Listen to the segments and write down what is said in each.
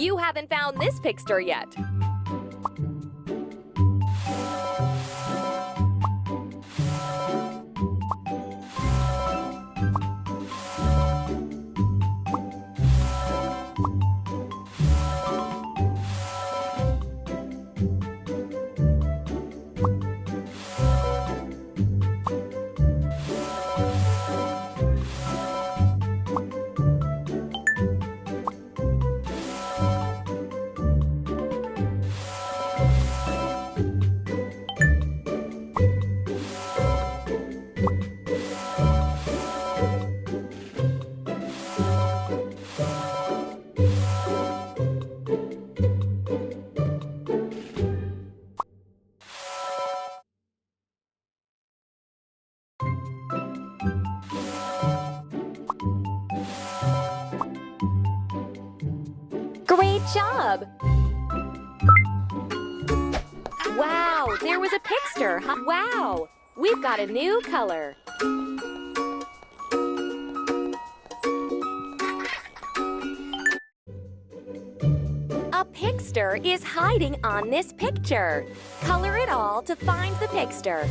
You haven't found this picture yet. Great job! Wow, there was a picture. Wow, we've got a new color. A picture is hiding on this picture. Color it all to find the picture.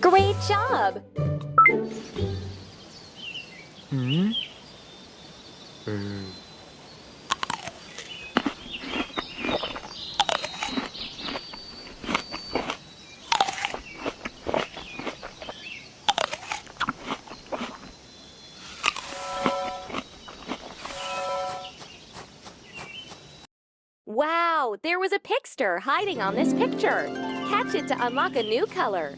Great job! Wow, there was a picture hiding on this picture. Catch it to unlock a new color.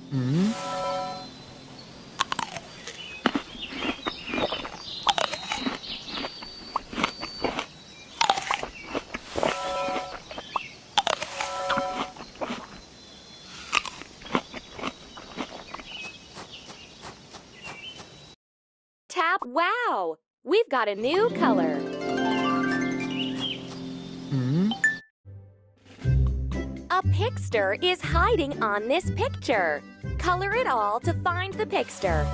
Tap, wow, we've got a new color. A picture is hiding on this picture. Color it all to find the picture.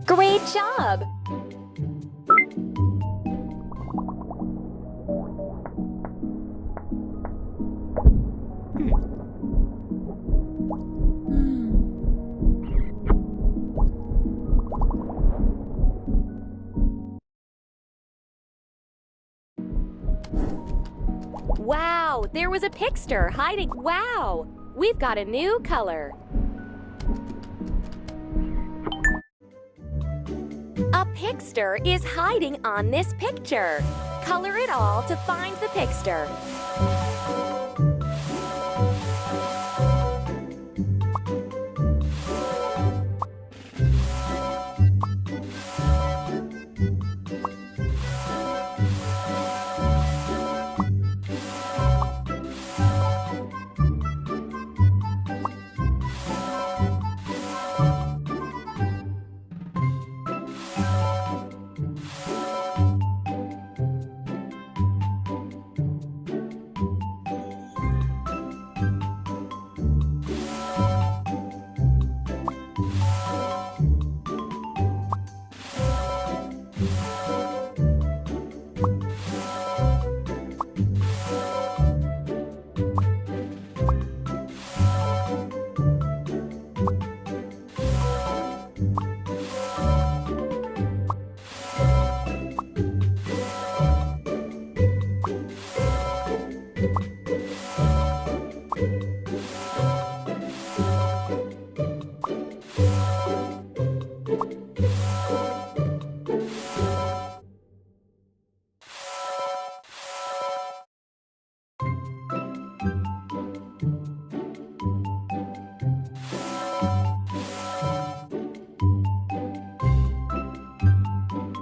Great job! Wow, there was a picture hiding. Wow, we've got a new color. A picture is hiding on this picture. Color it all to find the picture.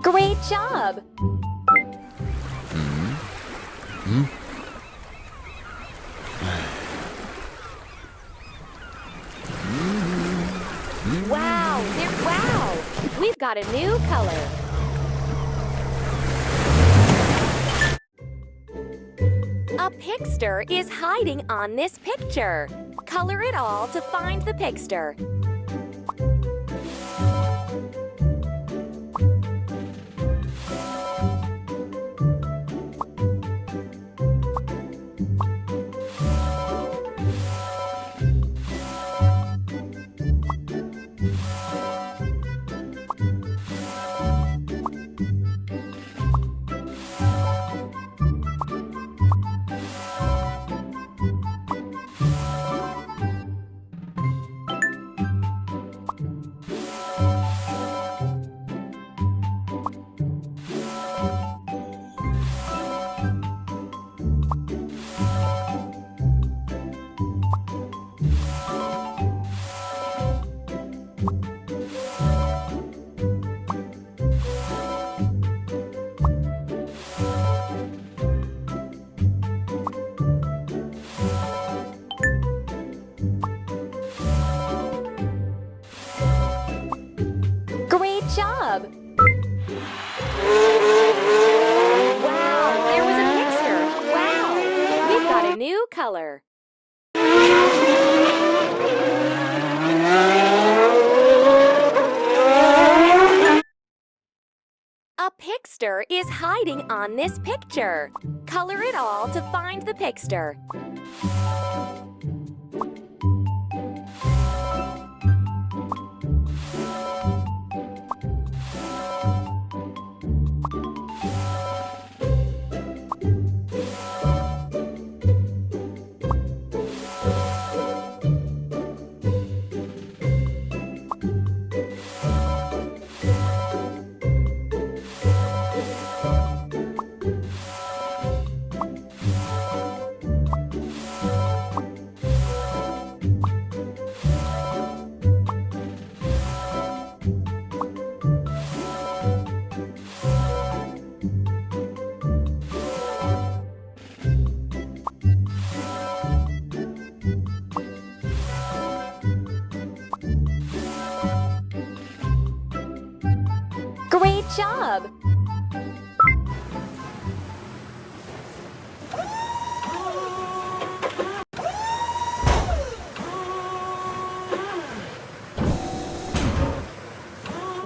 Great job! Wow! We've got a new color. A picture is hiding on this picture. Color it all to find the picture. Great job! Wow, there was a picture. Wow, we've got a new color. A picture is hiding on this picture. Color it all to find the picture. Great job!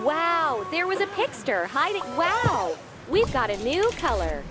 Wow, there was a picture hiding. Wow, we've got a new color.